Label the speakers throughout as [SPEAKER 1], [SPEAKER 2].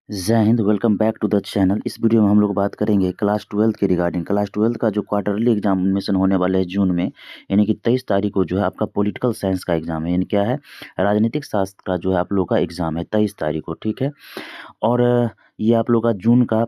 [SPEAKER 1] जय Hind. Welcome back to the channel. इस video में हम लोग बात करेंगे क्लास 12 के रिगार्डिंग। क्लास 12 का जो क्वार्टरली एग्जामिनेशन होने वाले हैं जून में, यानी कि 23 तारीख को जो है आपका पॉलिटिकल साइंस का एग्जाम है, यानी क्या है, राजनीतिक शास्त्र का जो है आप लोग का एग्जाम है 23 तारीख को, ठीक है। और ये आप लोग का जून का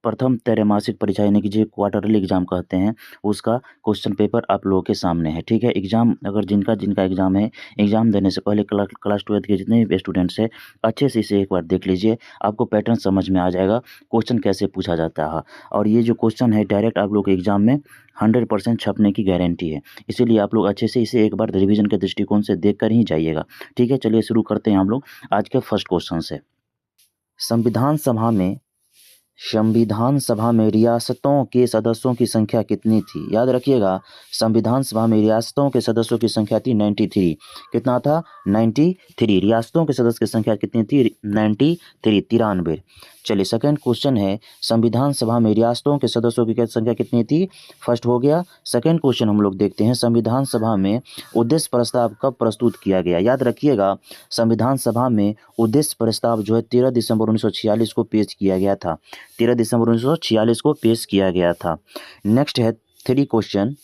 [SPEAKER 1] प्रथम त्रैमासिक परीक्षा, यानी कि जो क्वार्टरली एग्जाम कहते हैं, उसका क्वेश्चन पेपर आप लोगों के सामने है, ठीक है। एग्जाम अगर जिनका जिनका एग्जाम है, एग्जाम देने से पहले क्लास 12 के जितने भी स्टूडेंट्स हैं, अच्छे से इसे एक बार देख लीजिए, आपको पैटर्न समझ में आ जाएगा, क्वेश्चन कैसे पूछा जाता है। और ये जो क्वेश्चन है डायरेक्ट आप लोग के एग्जाम में 100% छपने की गारंटी है, इसीलिए आप लोग अच्छे से इसे एक बार रिविजन के दृष्टिकोण से देख कर ही जाइएगा, ठीक है। चलिए शुरू करते हैं हम लोग आज के फर्स्ट क्वेश्चन से। संविधान सभा में रियासतों के सदस्यों की संख्या कितनी थी? याद रखिएगा, संविधान सभा में रियासतों के सदस्यों की संख्या थी 93। कितना था? 93। रियासतों के सदस्य की संख्या कितनी थी? 93, 93। चलिए सेकंड क्वेश्चन है, संविधान सभा में रियासतों के सदस्यों की संख्या कितनी थी? फर्स्ट हो गया। सेकंड क्वेश्चन हम लोग देखते हैं, संविधान सभा में उद्देश्य प्रस्ताव कब प्रस्तुत किया गया? याद रखिएगा, संविधान सभा में उद्देश्य प्रस्ताव जो है 13 दिसंबर 1946 को पेश किया गया था। 13 दिसंबर 1946 को पेश किया गया था। नेक्स्ट है थ्री क्वेश्चन,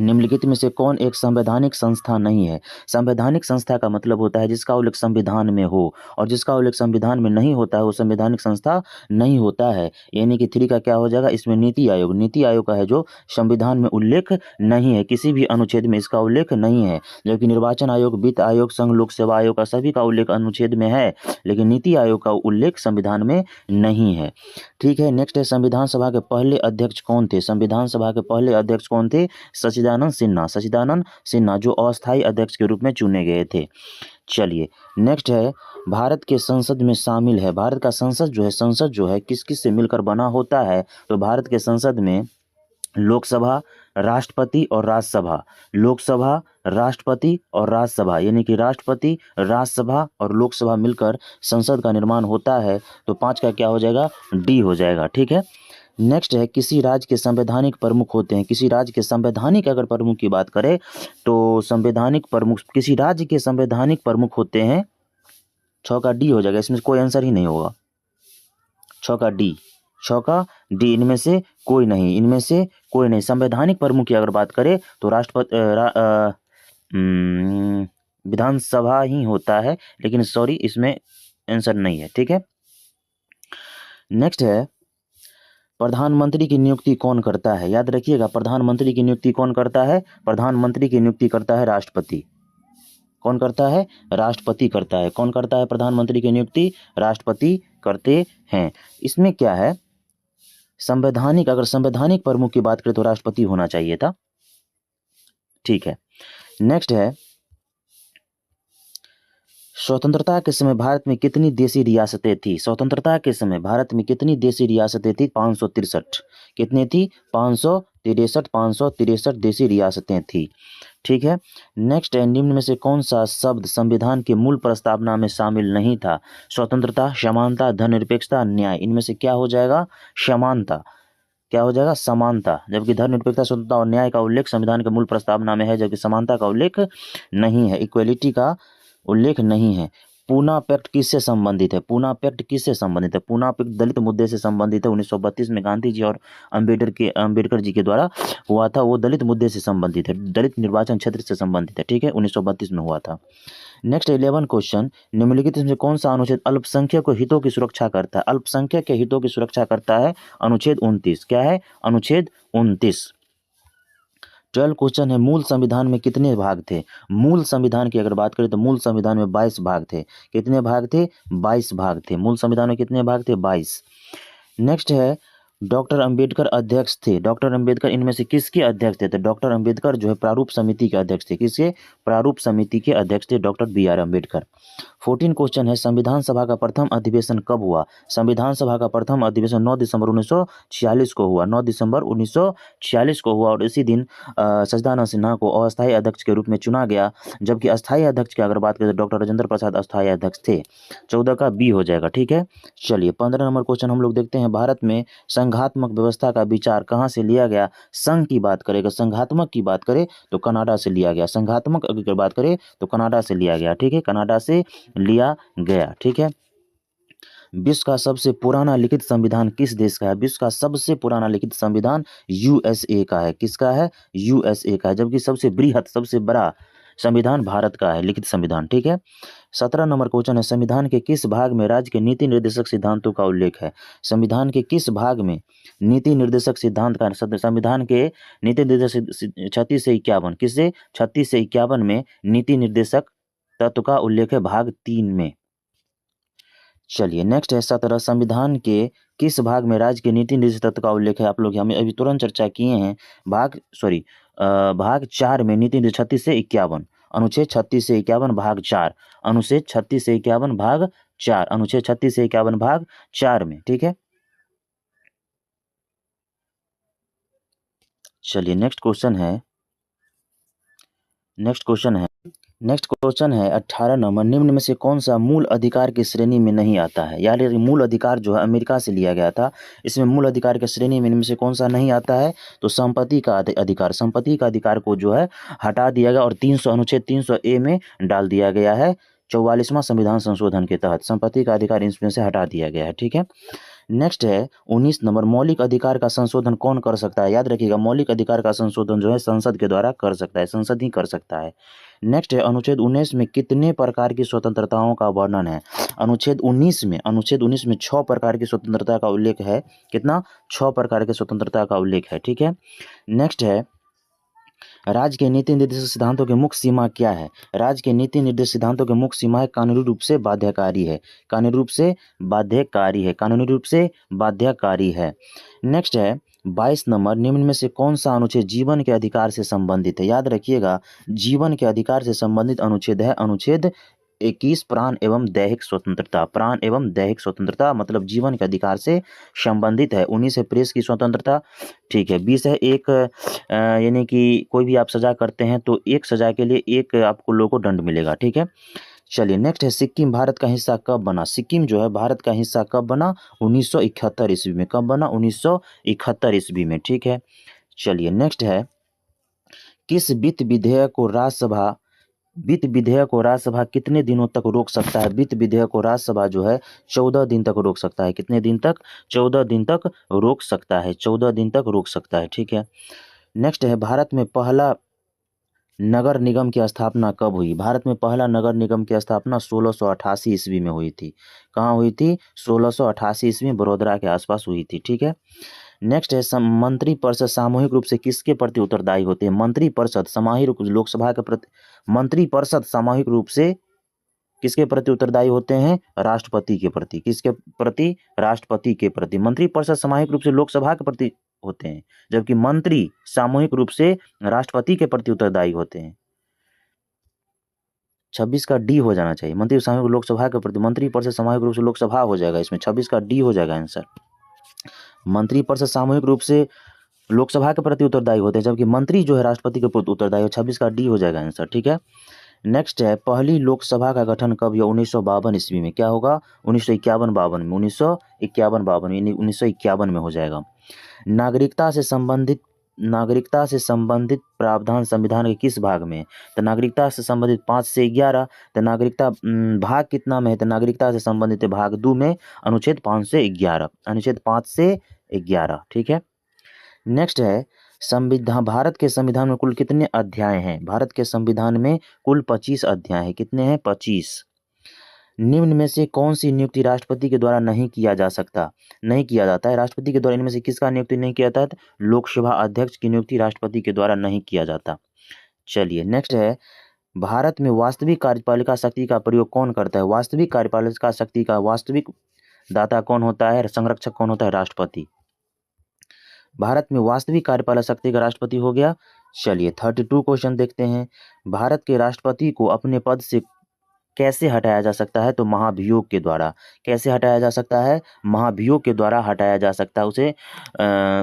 [SPEAKER 1] निम्नलिखित में से कौन एक संवैधानिक संस्था नहीं है? संवैधानिक संस्था का मतलब होता है जिसका उल्लेख संविधान में हो, और जिसका उल्लेख संविधान में नहीं होता है वो संवैधानिक संस्था नहीं होता है। यानी कि थ्री का क्या हो जाएगा इसमें? नीति आयोग। नीति आयोग का है जो संविधान में उल्लेख नहीं है, किसी भी अनुच्छेद में इसका उल्लेख नहीं है। जबकि निर्वाचन आयोग, वित्त आयोग, संघ लोक सेवा आयोग का सभी का उल्लेख अनुच्छेद में है, लेकिन नीति आयोग का उल्लेख संविधान में नहीं है, ठीक है। नेक्स्ट है, संविधान सभा के पहले अध्यक्ष कौन थे? संविधान सभा के पहले अध्यक्ष कौन थे? सच्चिदानंद सिन्हा। सच्चिदानंद सिन्हा जो अस्थायी अध्यक्ष के रूप में चुने गए थे। चलिए नेक्स्ट है, भारत के संसद में शामिल है। भारत का संसद जो है किस किस से मिलकर बना होता है? तो भारत के संसद में लोकसभा, राष्ट्रपति और राज्यसभा, लोकसभा, राष्ट्रपति और राज्यसभा, यानी कि राष्ट्रपति, राज्यसभा और लोकसभा मिलकर संसद का निर्माण होता है। तो 5 का क्या हो जाएगा? डी हो जाएगा, ठीक है। नेक्स्ट है, किसी राज्य के संवैधानिक प्रमुख होते हैं। किसी राज्य के संवैधानिक अगर प्रमुख की बात करें तो संवैधानिक प्रमुख, किसी राज्य के संवैधानिक प्रमुख होते हैं, 6 का डी हो जाएगा, इसमें कोई आंसर ही नहीं होगा। 6 का डी, 6 का डी, इनमें से कोई नहीं, इनमें से कोई नहीं। संवैधानिक प्रमुख की अगर बात करें तो विधानसभा ही होता है, लेकिन सॉरी इसमें आंसर नहीं है, ठीक है। नेक्स्ट है, प्रधानमंत्री की नियुक्ति कौन करता है? याद रखिएगा, प्रधानमंत्री की नियुक्ति कौन करता है? प्रधानमंत्री की नियुक्ति करता है राष्ट्रपति। कौन करता है? राष्ट्रपति करता है। कौन करता है प्रधानमंत्री की नियुक्ति? राष्ट्रपति करते हैं। इसमें क्या है, संवैधानिक, अगर संवैधानिक प्रमुख की बात करें तो राष्ट्रपति होना चाहिए था, ठीक है। नेक्स्ट है, स्वतंत्रता के समय भारत में कितनी देशी रियासतें थी? स्वतंत्रता के समय भारत में कितनी देशी रियासतें थी? 563। कितनी थी? 563 देशी रियासतें थी, ठीक है। नेक्स्ट है, निम्न में से कौन सा शब्द संविधान के मूल प्रस्तावना में शामिल नहीं था? स्वतंत्रता, समानता, धर्मनिरपेक्षता, न्याय। इनमें से क्या हो जाएगा? समानता। क्या हो जाएगा? समानता। जबकि धर्मनिरपेक्षता, स्वतंत्रता और न्याय का उल्लेख संविधान के मूल प्रस्तावना में है, जबकि समानता का उल्लेख नहीं है, इक्वलिटी का उल्लेख नहीं है। पूना पैक्ट किससे संबंधित है? पूना पैक्ट किससे संबंधित है? पूना पैक्ट दलित मुद्दे से संबंधित है। 1932 में गांधी जी और अंबेडकर जी के द्वारा हुआ था। वो दलित मुद्दे से संबंधित है, दलित निर्वाचन क्षेत्र से संबंधित है, ठीक है। 1932 में हुआ था। नेक्स्ट 11 क्वेश्चन, निम्नलिखित में कौन सा अनुच्छेद अल्पसंख्यक हितों की सुरक्षा करता है? अल्पसंख्यक के हितों की सुरक्षा करता है अनुच्छेद 29। क्या है? अनुच्छेद 29। 12 क्वेश्चन है, मूल संविधान में कितने भाग थे? मूल संविधान की अगर बात करें तो मूल संविधान में 22 भाग थे। कितने भाग थे? 22 भाग थे। मूल संविधान में कितने भाग थे? 22। नेक्स्ट है, डॉक्टर अंबेडकर अध्यक्ष थे। डॉक्टर अंबेडकर इनमें से किसके अध्यक्ष थे? तो डॉक्टर अंबेडकर जो है प्रारूप समिति के अध्यक्ष थे। किसके? प्रारूप समिति के अध्यक्ष थे डॉक्टर BR अम्बेडकर। 14 क्वेश्चन है, संविधान सभा का प्रथम अधिवेशन कब हुआ? संविधान सभा का प्रथम अधिवेशन 9 दिसंबर 1946 को हुआ। 9 दिसंबर 1946 को हुआ, और इसी दिन सच्चिदानंद सिन्हा को अस्थायी अध्यक्ष के रूप में चुना गया। जबकि अस्थायी अध्यक्ष की अगर बात करें तो डॉक्टर राजेंद्र प्रसाद अस्थायी अध्यक्ष थे। 14 का बी हो जाएगा, ठीक है। चलिए 15 नंबर क्वेश्चन हम लोग देखते हैं, भारत में संघात्मक व्यवस्था का विचार कहाँ से लिया गया? संघ की बात करेगा, संघात्मक की बात करें तो कनाडा से लिया गया। संघात्मक अगर बात करें तो कनाडा से लिया गया, ठीक है, कनाडा से लिया गया, ठीक है। विश्व का सबसे पुराना लिखित संविधान किस देश का है? विश्व का सबसे पुराना लिखित संविधान यूएसए का है। किसका है? यूएसए का है। जबकि सबसे बृहत, सबसे बड़ा संविधान भारत का है, लिखित संविधान। ठीक है। 17 नंबर क्वेश्चन है, संविधान के किस भाग में राज्य के नीति निर्देशक सिद्धांतों का उल्लेख है? संविधान के किस भाग में नीति निर्देशक सिद्धांत का, संविधान के नीति निर्देशक 36 से 51, किससे 36 से 51 में नीति निर्देशक तत्व का उल्लेख है? भाग 3 में। चलिए नेक्स्ट है 17, संविधान के किस भाग में राज्य के नीति निर्देशक तत्व का उल्लेख है? आप लोग हमें अभी तुरंत चर्चा किए हैं। भाग 4 में नीति निर्देशक 36 से 51, अनुच्छेद 36 से 51 भाग 4, अनुच्छेद 36 से 51 भाग 4, अनुच्छेद 36 से 51 भाग 4 में। ठीक है। चलिए नेक्स्ट क्वेश्चन है, नेक्स्ट क्वेश्चन है 18 नंबर, निम्न में से कौन सा मूल अधिकार की श्रेणी में नहीं आता है? यार ये मूल अधिकार जो है अमेरिका से लिया गया था, इसमें मूल अधिकार की श्रेणी में इनमें से कौन सा नहीं आता है? तो संपत्ति का अधिकार, संपत्ति का अधिकार को जो है हटा दिया गया और 300 अनुच्छेद 300 ए में डाल दिया गया है। 44वां संविधान संशोधन के तहत संपत्ति का अधिकार इसमें से हटा दिया गया है। ठीक है। नेक्स्ट है 19 नंबर, मौलिक अधिकार का संशोधन कौन कर सकता है? याद रखिएगा, मौलिक अधिकार का संशोधन जो है संसद के द्वारा कर सकता है, संसद ही कर सकता है। नेक्स्ट है अनुच्छेद 19 में कितने प्रकार की स्वतंत्रताओं का वर्णन है? अनुच्छेद 19 में 6 प्रकार की स्वतंत्रता का उल्लेख है। कितना? 6 प्रकार की स्वतंत्रता का उल्लेख है। ठीक है। नेक्स्ट है, राज्य के नीति निर्देशक सिद्धांतों की मुख्य सीमा क्या है? राज्य के नीति निर्देशक सिद्धांतों की मुख्य सीमा है कानूनी रूप से बाध्यकारी है, कानूनी रूप से बाध्यकारी है, कानूनी रूप से बाध्यकारी है। नेक्स्ट है 22 नंबर, निम्न में से कौन सा अनुच्छेद जीवन के अधिकार से संबंधित है? याद रखिएगा, जीवन के अधिकार से संबंधित अनुच्छेद है अनुच्छेद 21, प्राण एवं दैहिक स्वतंत्रता। प्राण एवं दैहिक स्वतंत्रता मतलब जीवन के अधिकार से संबंधित है। 19 है प्रेस की स्वतंत्रता। ठीक है। 20 है एक यानी कि कोई भी आप सजा करते हैं तो एक सजा के लिए एक आपको लोगों को दंड मिलेगा। ठीक है। चलिए नेक्स्ट है, सिक्किम भारत का हिस्सा कब बना? सिक्किम जो है भारत का हिस्सा कब बना? 1971 ईस्वी में। कब बना? 1971 ईस्वी में। ठीक है। चलिए नेक्स्ट है, किस वित्त विधेयक को राज्यसभा कितने दिनों तक रोक सकता है? वित्त विधेयक को राज्यसभा जो है 14 दिन तक रोक सकता है। कितने दिन तक? 14 दिन तक रोक सकता है, 14 दिन तक रोक सकता है। ठीक है। नेक्स्ट है, भारत में पहला नगर निगम की स्थापना कब हुई? भारत में पहला नगर निगम की स्थापना 1688 ईस्वी में हुई थी। कहाँ हुई थी? 1688 ईस्वी में बड़ोदरा के आसपास हुई थी। ठीक है। नेक्स्ट है, मंत्रिपरिषद सामूहिक रूप से किसके प्रति उत्तरदायी होते हैं? मंत्रिपरिषद सामूहिक रूप लोकसभा के प्रति, मंत्रिपरिषद सामूहिक रूप से किसके प्रति उत्तरदायी होते हैं? राष्ट्रपति के प्रति। किसके प्रति? राष्ट्रपति के प्रति। मंत्रिपरिषद सामूहिक रूप से लोकसभा के प्रति होते हैं, जबकि मंत्री सामूहिक रूप से राष्ट्रपति के प्रति उत्तरदायी होते हैं। 26 का डी हो जाना चाहिए। मंत्री सामूहिक लोकसभा के प्रति, मंत्रिपरिषद सामूहिक रूप से लोकसभा हो जाएगा, इसमें 26 का डी हो जाएगा आंसर। मंत्रिपरिषद सामूहिक रूप से लोकसभा के प्रति उत्तरदायी होते हैं, जबकि मंत्री जो है राष्ट्रपति के प्रति उत्तरदायी है। 26 का डी हो जाएगा आंसर। ठीक है। नेक्स्ट है, पहली लोकसभा का गठन कब हुआ? 1952 ईस्वी में। क्या होगा? 1951-52 में। 1951-52 यानी 1951 में हो जाएगा। नागरिकता से संबंधित प्रावधान संविधान के किस भाग में है? तो नागरिकता से संबंधित 5 से 11। तो नागरिकता भाग कितना में है? तो नागरिकता से संबंधित भाग 2 में, अनुच्छेद 5 से 11, अनुच्छेद 5 से 11। ठीक है। नेक्स्ट है, संविधान, भारत के संविधान में कुल कितने अध्याय हैं? भारत के संविधान में कुल 25 अध्याय हैं। कितने हैं? 25। निम्न में से कौन सी नियुक्ति राष्ट्रपति के द्वारा नहीं किया जाता है? राष्ट्रपति के द्वारा इनमें से किसका नियुक्ति नहीं किया जाता? लोकसभा अध्यक्ष की नियुक्ति राष्ट्रपति के द्वारा नहीं किया जाता। चलिए नेक्स्ट है, भारत में वास्तविक कार्यपालिका शक्ति का प्रयोग कौन करता है? वास्तविक कार्यपालिका शक्ति का वास्तविक दाता कौन होता है? संरक्षक कौन होता है? राष्ट्रपति। भारत में वास्तविक कार्यपालक शक्ति का राष्ट्रपति हो गया। चलिए 32 क्वेश्चन देखते हैं। भारत के राष्ट्रपति को अपने पद से कैसे हटाया जा सकता है? तो महाभियोग के द्वारा। कैसे हटाया जा सकता है? महाभियोग के द्वारा हटाया जा सकता है उसे।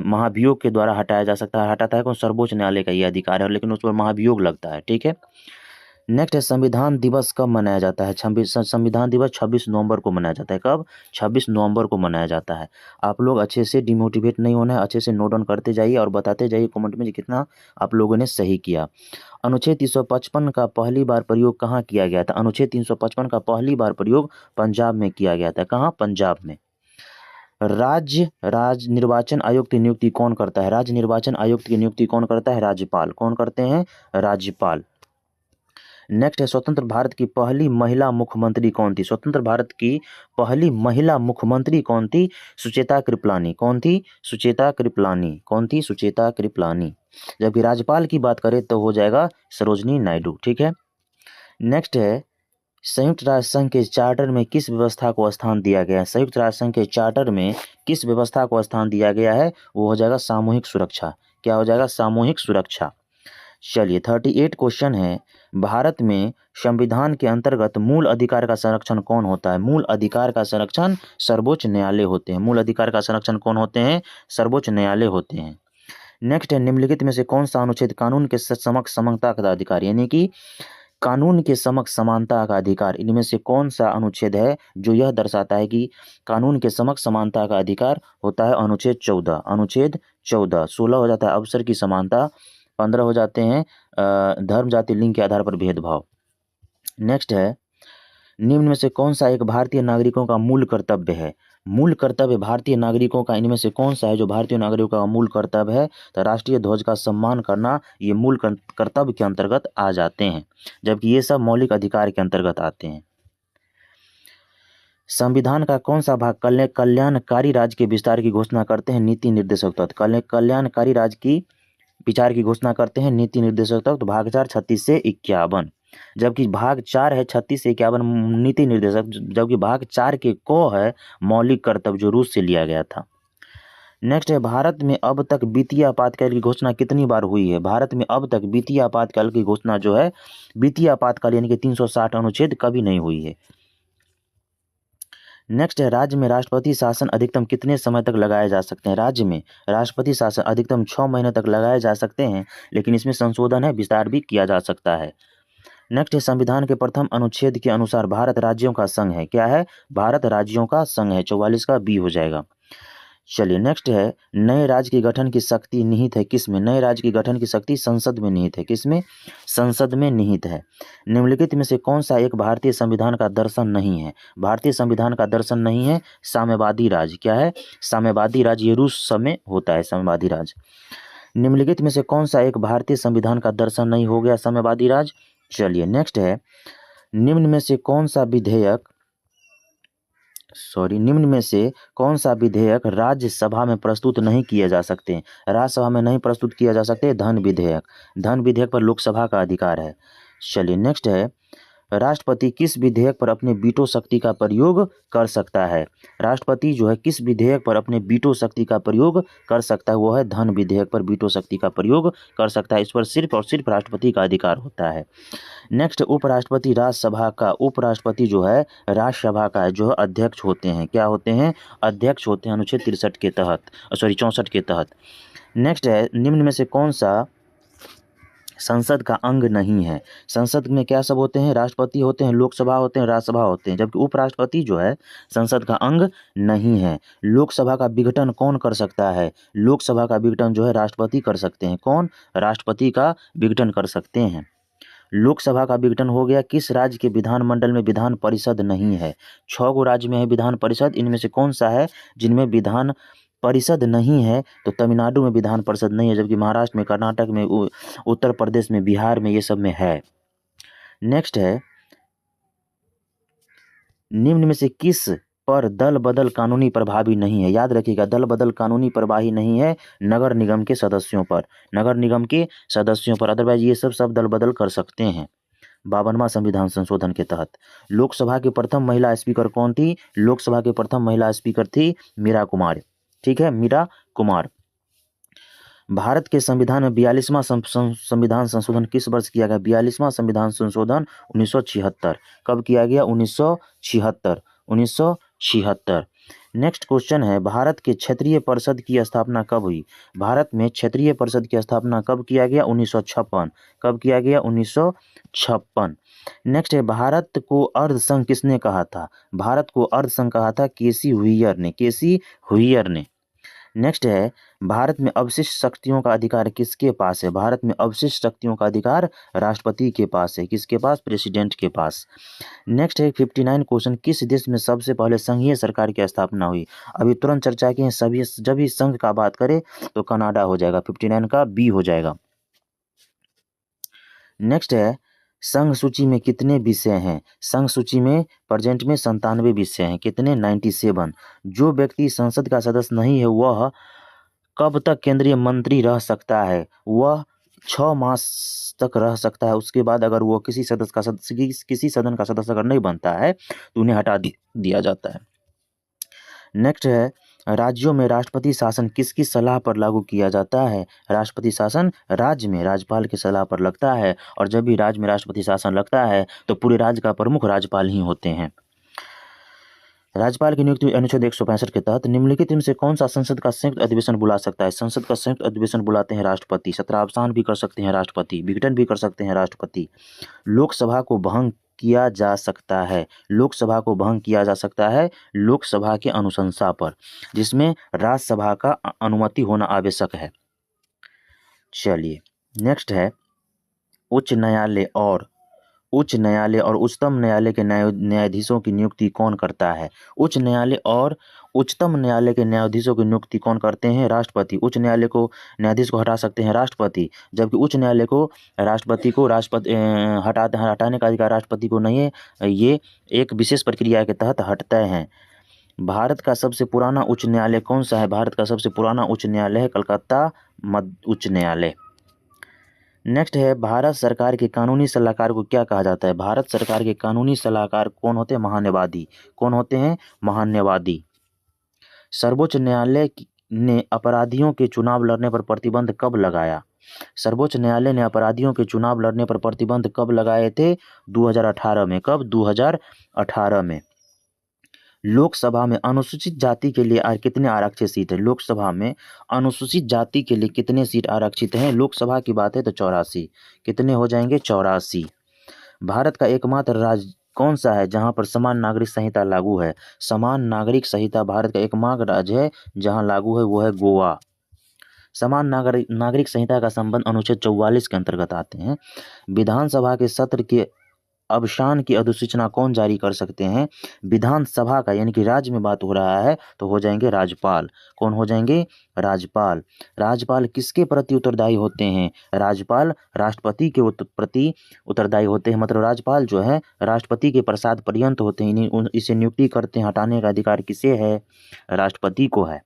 [SPEAKER 1] महाभियोग के द्वारा हटाया जा सकता है। हटाता है कौन? सर्वोच्च न्यायालय का ये अधिकार है, लेकिन उस पर महाभियोग लगता है। ठीक है। नेक्स्ट है संविधान दिवस कब मनाया जाता है? संविधान दिवस 26 नवंबर को मनाया जाता है। कब? 26 नवंबर को मनाया जाता है। आप लोग अच्छे से डिमोटिवेट नहीं होना है, अच्छे से नोट डाउन करते जाइए और बताते जाइए कमेंट में कितना आप लोगों ने सही किया। अनुच्छेद 355 का पहली बार प्रयोग कहाँ किया गया था? अनुच्छेद 355 का पहली बार प्रयोग पंजाब में किया गया था। कहाँ? पंजाब में। राज्य निर्वाचन आयुक्त की नियुक्ति कौन करता है? राज्य निर्वाचन आयुक्त की नियुक्ति कौन करता है? राज्यपाल। कौन करते हैं? राज्यपाल। नेक्स्ट है स्वतंत्र भारत की पहली महिला मुख्यमंत्री कौन थी? स्वतंत्र भारत की पहली महिला मुख्यमंत्री कौन थी? सुचेता कृपलानी। कौन थी? सुचेता कृपलानी। कौन थी? सुचेता कृपलानी। जबकि राज्यपाल की बात करें तो हो जाएगा सरोजनी नायडू। ठीक है। नेक्स्ट है संयुक्त राष्ट्र संघ के चार्टर में किस व्यवस्था को स्थान दिया गया है? संयुक्त राष्ट्र संघ के चार्टर में किस व्यवस्था को स्थान दिया गया है? वो हो जाएगा सामूहिक सुरक्षा। क्या हो जाएगा? सामूहिक सुरक्षा। चलिए 38 क्वेश्चन है। भारत में संविधान के अंतर्गत मूल अधिकार का संरक्षण कौन होता है? मूल अधिकार का संरक्षण सर्वोच्च न्यायालय होते हैं। मूल अधिकार का संरक्षण कौन होते हैं? सर्वोच्च न्यायालय होते हैं। नेक्स्ट है निम्नलिखित में से कौन सा अनुच्छेद कानून के समक्ष समानता का अधिकार, यानी कि कानून के समक्ष समानता का अधिकार, इनमें से कौन सा अनुच्छेद है जो यह दर्शाता है कि कानून के समक्ष समानता का अधिकार होता है? अनुच्छेद 14। अनुच्छेद 14। 16 हो जाता है अवसर की समानता, 15 हो जाते हैं धर्म जाति लिंग के आधार पर भेदभाव। नेक्स्ट है निम्न में से कौन सा एक भारतीय नागरिकों का मूल कर्तव्य है? मूल कर्तव्य भारतीय नागरिकों का इनमें से कौन सा है जो भारतीय नागरिकों का मूल कर्तव्य है? तो राष्ट्रीय ध्वज का सम्मान करना ये मूल कर्तव्य के अंतर्गत आ जाते हैं, जबकि ये सब मौलिक अधिकार के अंतर्गत आते हैं। संविधान का कौन सा भाग कल्याणकारी राज्य के विस्तार की घोषणा करते हैं? नीति निर्देशक तत्व। कल्याणकारी राज्य की विचार की घोषणा करते हैं नीति निर्देशक तत्व। भाग 4 36 से 51, जबकि भाग 4 है 36 से 51 नीति निर्देशक, जबकि भाग 4 के को है मौलिक कर्तव्य जो रूस से लिया गया था। नेक्स्ट है भारत में अब तक वित्तीय आपातकाल की घोषणा कितनी बार हुई है? भारत में अब तक वित्तीय आपातकाल की घोषणा जो है वित्तीय आपातकाल यानी कि 360 अनुच्छेद कभी नहीं हुई है। नेक्स्ट है राज्य में राष्ट्रपति शासन अधिकतम कितने समय तक लगाए जा सकते हैं? राज्य में राष्ट्रपति शासन अधिकतम 6 महीने तक लगाए जा सकते हैं, लेकिन इसमें संशोधन है, विस्तार भी किया जा सकता है। नेक्स्ट है संविधान के प्रथम अनुच्छेद के अनुसार भारत राज्यों का संघ है। क्या है? भारत राज्यों का संघ है। 44 का बी हो जाएगा। चलिए नेक्स्ट है नए राज्य के गठन की शक्ति निहित है किसमें? नए राज्य की गठन की शक्ति संसद में निहित है। किसमें? संसद में निहित है। निम्नलिखित में से कौन सा एक भारतीय संविधान का दर्शन नहीं है? भारतीय संविधान का दर्शन नहीं है साम्यवादी राज्य। क्या है? साम्यवादी राज्य। ये रूस में होता है साम्यवादी राज्य। निम्नलिखित में से कौन सा एक भारतीय संविधान का दर्शन नहीं हो गया साम्यवादी राज्य? चलिए नेक्स्ट है निम्न में से कौन सा विधेयक राज्यसभा में प्रस्तुत नहीं किए जा सकते? राज्यसभा में नहीं प्रस्तुत किया जा सकते। धन विधेयक पर लोकसभा का अधिकार है। चलिए नेक्स्ट है राष्ट्रपति किस विधेयक पर अपने वीटो शक्ति का प्रयोग कर सकता है? राष्ट्रपति जो है किस विधेयक पर अपने वीटो शक्ति का प्रयोग कर सकता है? वो है धन विधेयक पर वीटो शक्ति का प्रयोग कर सकता है। इस पर सिर्फ और सिर्फ राष्ट्रपति का अधिकार होता है। नेक्स्ट उपराष्ट्रपति उपराष्ट्रपति जो है राज्यसभा का जो अध्यक्ष होते हैं। क्या होते हैं? अध्यक्ष होते हैं अनुच्छेद 63 के तहत 64 के तहत। नेक्स्ट है निम्न में से कौन सा संसद का अंग नहीं है? संसद में क्या सब होते हैं? राष्ट्रपति होते हैं, लोकसभा होते हैं, राज्यसभा होते हैं, जबकि उपराष्ट्रपति जो है संसद का अंग नहीं है। लोकसभा का विघटन कौन कर सकता है? लोकसभा का विघटन जो है राष्ट्रपति कर सकते हैं। कौन? राष्ट्रपति का विघटन कर सकते हैं। लोकसभा का विघटन हो गया। किस राज्य के विधानमंडल में विधान परिषद नहीं है? 6 गो राज्य में है विधान परिषद। इनमें से कौन सा है जिनमें विधान परिषद नहीं है? तो तमिलनाडु में विधान परिषद नहीं है, जबकि महाराष्ट्र में, कर्नाटक में, उत्तर प्रदेश में, बिहार में, ये सब में है। नेक्स्ट है निम्न में से किस पर दल बदल कानूनी प्रभावी नहीं है? याद रखिएगा दल बदल कानूनी प्रभावी नहीं है नगर निगम के सदस्यों पर। नगर निगम के सदस्यों पर, अदरवाइज ये सब दल बदल कर सकते हैं 52वां संविधान संशोधन के तहत। लोकसभा की प्रथम महिला स्पीकर कौन थी? लोकसभा की प्रथम महिला स्पीकर थी मीरा कुमार। ठीक है, मीरा कुमार। भारत के संविधान में 42वां संविधान संशोधन किस वर्ष किया गया? 42वां संविधान संशोधन 1976। कब किया गया? 1976। नेक्स्ट क्वेश्चन है, भारत के क्षेत्रीय परिषद की स्थापना कब हुई? भारत में क्षेत्रीय परिषद की स्थापना कब किया गया? 1956। कब किया गया? 1956। नेक्स्ट है, भारत को अर्ध संघ किसने कहा था? भारत को अर्ध संघ कहा था केसी हुइयर ने। केसी हुइयर ने। नेक्स्ट है, भारत में अवशिष्ट शक्तियों का अधिकार किसके पास है? भारत में अवशिष्ट शक्तियों का अधिकार राष्ट्रपति के पास है। किसके पास? प्रेसिडेंट के पास। नेक्स्ट है 59 क्वेश्चन, किस देश में सबसे पहले संघीय सरकार की स्थापना हुई? अभी तुरंत चर्चा की है सभी, जब भी संघ का बात करें तो कनाडा हो जाएगा, 59 का बी हो जाएगा। नेक्स्ट है, संघ सूची में कितने विषय हैं? संघ सूची में प्रेजेंट में 97 विषय हैं। कितने? 97। जो व्यक्ति संसद का सदस्य नहीं है वह कब तक केंद्रीय मंत्री रह सकता है? वह 6 मास तक रह सकता है। उसके बाद अगर वो किसी सदन का सदस्य अगर नहीं बनता है तो उन्हें हटा दिया जाता है। नेक्स्ट है, राज्यों में राष्ट्रपति शासन किसकी सलाह पर लागू किया जाता है? राष्ट्रपति शासन राज्य में राज्यपाल की सलाह पर लगता है, और जब भी राज्य में राष्ट्रपति शासन लगता है तो पूरे राज्य का प्रमुख राज्यपाल ही होते हैं। राज्यपाल की नियुक्ति अनुच्छेद 165 के तहत निम्नलिखित में से कौन सा संसद का संयुक्त अधिवेशन बुला सकता है? संसद का संयुक्त अधिवेशन बुलाते हैं राष्ट्रपति। सत्रावसान भी कर सकते हैं राष्ट्रपति, विघटन भी कर सकते हैं राष्ट्रपति। लोकसभा को भंग किया जा सकता है। लोकसभा को भंग किया जा सकता है लोकसभा के अनुशंसा पर, जिसमें राज्यसभा का अनुमति होना आवश्यक है। चलिए नेक्स्ट है, उच्च न्यायालय और उच्चतम न्यायालय के न्यायाधीशों की नियुक्ति कौन करता है? उच्च न्यायालय और उच्चतम न्यायालय के न्यायाधीशों की नियुक्ति कौन करते हैं? राष्ट्रपति। उच्च न्यायालय को न्यायाधीश को हटा सकते हैं राष्ट्रपति, जबकि उच्च न्यायालय को हटाने का अधिकार राष्ट्रपति को नहीं है। ये एक विशेष प्रक्रिया के तहत हटते हैं। भारत का सबसे पुराना उच्च न्यायालय कौन सा है? भारत का सबसे पुराना उच्च न्यायालय है कलकत्ता उच्च न्यायालय। नेक्स्ट है, भारत सरकार के कानूनी सलाहकार को क्या कहा जाता है? भारत सरकार के कानूनी सलाहकार कौन होते हैं? महान्यायवादी। कौन होते हैं? महान्यायवादी। सर्वोच्च न्यायालय ने अपराधियों के चुनाव लड़ने पर प्रतिबंध कब लगाया? सर्वोच्च न्यायालय ने अपराधियों के चुनाव लड़ने पर प्रतिबंध कब लगाए थे? 2018 में। कब? 2018 में। लोकसभा में अनुसूचित जाति के लिए कितने आरक्षित सीट है? लोकसभा में अनुसूचित जाति के लिए कितने सीट आरक्षित हैं? लोकसभा की बात है तो 84। कितने हो जाएंगे? 84। भारत का एकमात्र राज्य कौन सा है जहां पर समान नागरिक संहिता लागू है? समान नागरिक संहिता भारत का एकमात्र राज्य है जहां लागू है, वो है गोवा। समान नागरिक संहिता का संबंध अनुच्छेद 44 के अंतर्गत आते हैं। विधानसभा के सत्र के अवसान की अधिसूचना कौन जारी कर सकते हैं? विधानसभा का, यानी कि राज्य में बात हो रहा है तो हो जाएंगे राज्यपाल। कौन हो जाएंगे? राज्यपाल। राज्यपाल किसके प्रति उत्तरदायी होते हैं? राज्यपाल राष्ट्रपति के प्रति उत्तरदायी होते हैं। मतलब राज्यपाल जो है राष्ट्रपति के प्रसाद पर्यंत होते हैं। इसे नियुक्ति करते हैं। हटाने का अधिकार किसे है? राष्ट्रपति को है।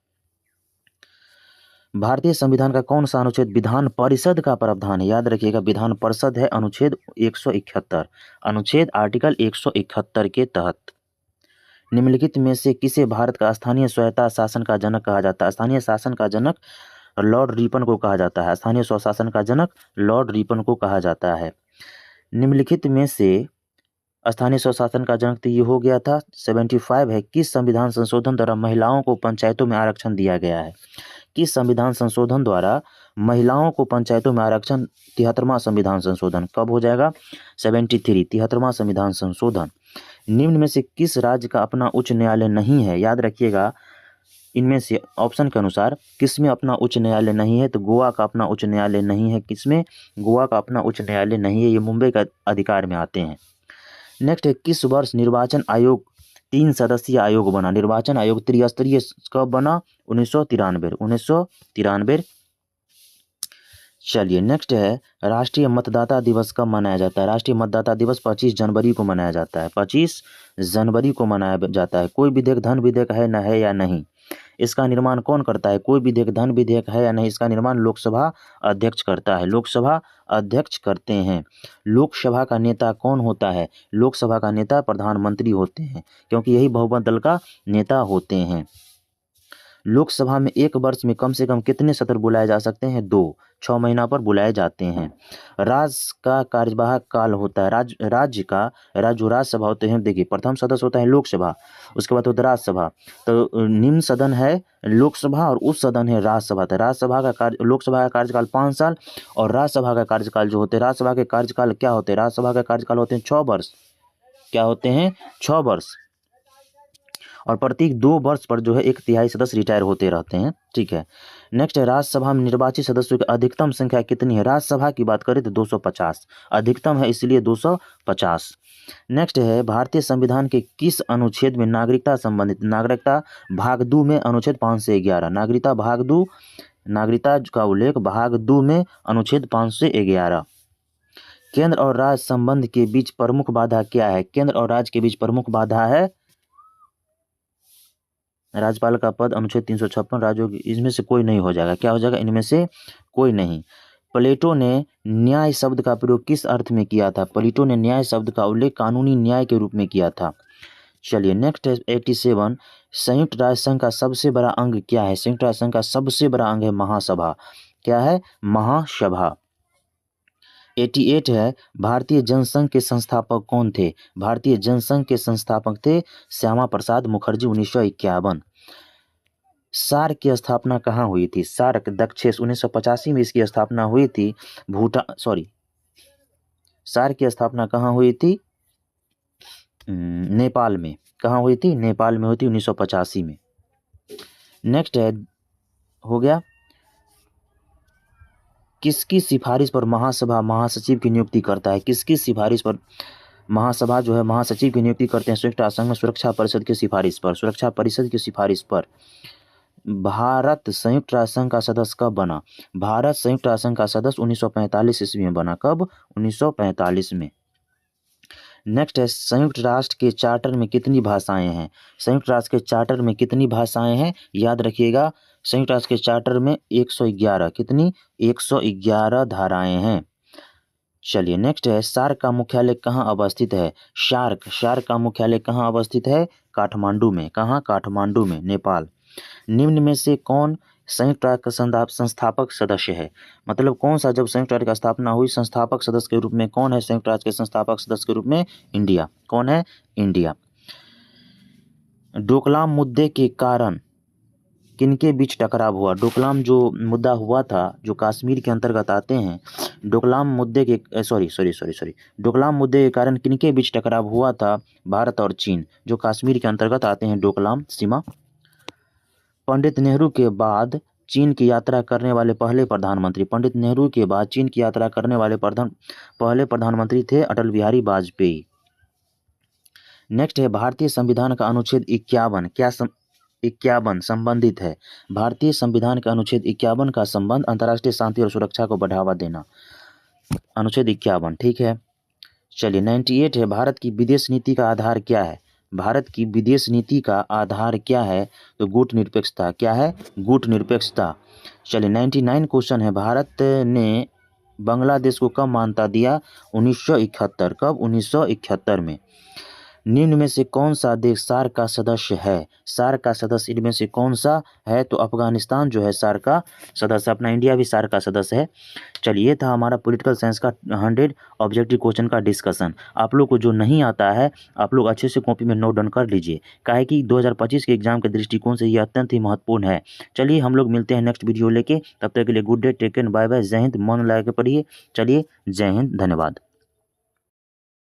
[SPEAKER 1] भारतीय संविधान का कौन सा अनुच्छेद विधान परिषद का प्रावधान है? याद रखिएगा, विधान परिषद है अनुच्छेद 171। अनुच्छेद आर्टिकल 171 के तहत निम्नलिखित में से किसे भारत का स्थानीय स्वायत्ता शासन का जनक कहा जाता है? स्थानीय शासन का जनक लॉर्ड रिपन को कहा जाता है। स्थानीय स्वशासन का जनक लॉर्ड रिपन को कहा जाता है। निम्नलिखित में से स्थानीय स्वशासन का जनक तो ये हो गया था। 75 है, किस संविधान संशोधन द्वारा महिलाओं को पंचायतों में आरक्षण दिया गया है? किस संविधान संशोधन द्वारा महिलाओं को पंचायतों में आरक्षण? 73वां संविधान संशोधन। कब हो जाएगा? 73, 73वां संविधान संशोधन। निम्न में से किस राज्य का अपना उच्च न्यायालय नहीं है? याद रखिएगा, इनमें से ऑप्शन के अनुसार किस में अपना उच्च न्यायालय नहीं है? तो गोवा का अपना उच्च न्यायालय नहीं है। किसमें? गोवा का अपना उच्च न्यायालय नहीं है। ये मुंबई का अधिकार में आते हैं। नेक्स्ट है, किस वर्ष निर्वाचन आयोग 3 सदस्यीय आयोग बना? निर्वाचन आयोग त्रिस्तरीय कब बना? 1993। 1993। चलिए नेक्स्ट है, राष्ट्रीय मतदाता दिवस कब मनाया जाता है? राष्ट्रीय मतदाता दिवस 25 जनवरी को मनाया जाता है। 25 जनवरी को मनाया जाता है। कोई विधेयक धन विधेयक है न है या नहीं? इसका निर्माण कौन करता है? कोई विधेयक धन विधेयक है या नहीं? इसका निर्माण लोकसभा अध्यक्ष करता है। लोकसभा अध्यक्ष करते हैं। लोकसभा का नेता कौन होता है? लोकसभा का नेता प्रधानमंत्री होते हैं, क्योंकि यही बहुमत दल का नेता होते हैं। लोकसभा में एक वर्ष में कम से कम कितने सत्र बुलाए जा सकते हैं? 2, 6 महीना पर बुलाए जाते हैं। राज्य का कार्यवाहक काल होता है, राज्य जो राज्यसभा होते हैं, देखिए प्रथम सदस्य होता है लोकसभा, उसके बाद होता है राज्यसभा। तो निम्न सदन है लोकसभा और उच्च सदन है राज्यसभा। तो लोकसभा का कार्यकाल 5 साल और राज्यसभा का कार्यकाल जो होते हैं, राज्यसभा के कार्यकाल क्या होते हैं? राज्यसभा का कार्यकाल होते हैं 6 वर्ष। क्या होते हैं? 6 वर्ष। और प्रत्येक 2 वर्ष पर जो है 1/3 सदस्य रिटायर होते रहते हैं। ठीक है। नेक्स्ट है, राज्यसभा में निर्वाचित सदस्यों की अधिकतम संख्या कितनी है? राज्यसभा की बात करें तो 250, अधिकतम है इसलिए 250। नेक्स्ट है, भारतीय संविधान के किस अनुच्छेद में नागरिकता संबंधित, नागरिकता भाग 2 में अनुच्छेद 511, नागरिकता का उल्लेख भाग 2 में अनुच्छेद 511। केंद्र और राज्य संबंध के बीच प्रमुख बाधा क्या है? केंद्र और राज्य के बीच प्रमुख बाधा है राज्यपाल का पद, अनुच्छेद 356, राज्यों की, इसमें से कोई नहीं हो जाएगा। क्या हो जाएगा? इनमें से कोई नहीं। प्लेटो ने न्याय शब्द का प्रयोग किस अर्थ में किया था? प्लेटो ने न्याय शब्द का उल्लेख कानूनी न्याय के रूप में किया था। चलिए नेक्स्ट है 87, संयुक्त राष्ट्र संघ का सबसे बड़ा अंग क्या है? संयुक्त राष्ट्र संघ का सबसे बड़ा अंग है महासभा। क्या है? महासभा। 88 है, भारतीय जनसंघ के संस्थापक कौन थे? भारतीय जनसंघ के संस्थापक थे श्यामा प्रसाद मुखर्जी, 1951। सार्क की स्थापना कहाँ हुई थी? सार्क दक्षिण 1985 में इसकी स्थापना हुई थी। सार्क की स्थापना कहाँ हुई थी? नेपाल में। कहाँ हुई थी? नेपाल में हुई थी 1985 में। नेक्स्ट है, हो गया, किसकी सिफारिश पर महासभा महासचिव की नियुक्ति करता है? किसकी सिफारिश पर महासभा जो है महासचिव की नियुक्ति करते हैं? संयुक्त राष्ट्र संघ में सुरक्षा परिषद की सिफारिश पर। सुरक्षा परिषद की सिफारिश पर। भारत संयुक्त राष्ट्र संघ का सदस्य कब बना? भारत संयुक्त राष्ट्र संघ का सदस्य 1945 ईस्वी में बना। कब? 1945 में। नेक्स्ट है, संयुक्त राष्ट्र के चार्टर में कितनी भाषाएं हैं? संयुक्त राष्ट्र के चार्टर में कितनी भाषाएं हैं? याद रखिएगा, संयुक्त राष्ट्र के चार्टर में 111, कितनी? 111 धाराएं हैं। चलिए नेक्स्ट है, सार्क का मुख्यालय कहाँ अवस्थित है? सार्क का मुख्यालय कहाँ अवस्थित है? काठमांडू में। कहाँ? काठमांडू में, नेपाल। निम्न में से कौन संयुक्त राष्ट्र का संस्थापक सदस्य है? मतलब कौन सा, जब संयुक्त राष्ट्र की स्थापना हुई, संस्थापक सदस्य के रूप में कौन है संयुक्त राष्ट्र के संस्थापक सदस्य के रूप में? इंडिया। कौन है? इंडिया। डोकलाम मुद्दे के कारण किनके बीच टकराव हुआ? डोकलाम जो मुद्दा हुआ था, जो कश्मीर के अंतर्गत आते हैं, डोकलाम मुद्दे के डोकलाम मुद्दे के कारण किनके बीच टकराव हुआ था? भारत और चीन, जो कश्मीर के अंतर्गत आते हैं, डोकलाम सीमा। पंडित नेहरू के बाद चीन की यात्रा करने वाले पहले प्रधानमंत्री, पंडित नेहरू के बाद चीन की यात्रा करने वाले पहले प्रधानमंत्री थे अटल बिहारी वाजपेयी। नेक्स्ट है, भारतीय संविधान का अनुच्छेद 51 51 संबंधित है? भारतीय संविधान का अनुच्छेद 51 का संबंध अंतर्राष्ट्रीय शांति और सुरक्षा को बढ़ावा देना। अनुच्छेद 51, ठीक है। चलिए 98 है, भारत की विदेश नीति का आधार क्या है? भारत की विदेश नीति का आधार क्या है? तो गुट निरपेक्षता। क्या है? गुट निरपेक्षता। चलिए 99 क्वेश्चन है, भारत ने बांग्लादेश को कब मान्यता दिया? 1971। कब? 1971 में। निम्न में से कौन सा देश सार्क का सदस्य है? सार्क का सदस्य इनमें से कौन सा है? तो अफगानिस्तान जो है सार्क का सदस्य। अपना इंडिया भी सार्क का सदस्य है। चलिए, ये था हमारा पॉलिटिकल साइंस का 100 ऑब्जेक्टिव क्वेश्चन का डिस्कशन। आप लोग को जो नहीं आता है, आप लोग अच्छे से कॉपी में नोट डाउन कर लीजिए, काहे कि 2025 के एग्जाम के दृष्टिकोण से ये अत्यंत ही महत्वपूर्ण है। चलिए, हम लोग मिलते हैं नेक्स्ट वीडियो लेके। तब तक के लिए good day, take care, bye bye, जय हिंद। मन लगा के पढ़िए। चलिए, जय हिंद, धन्यवाद।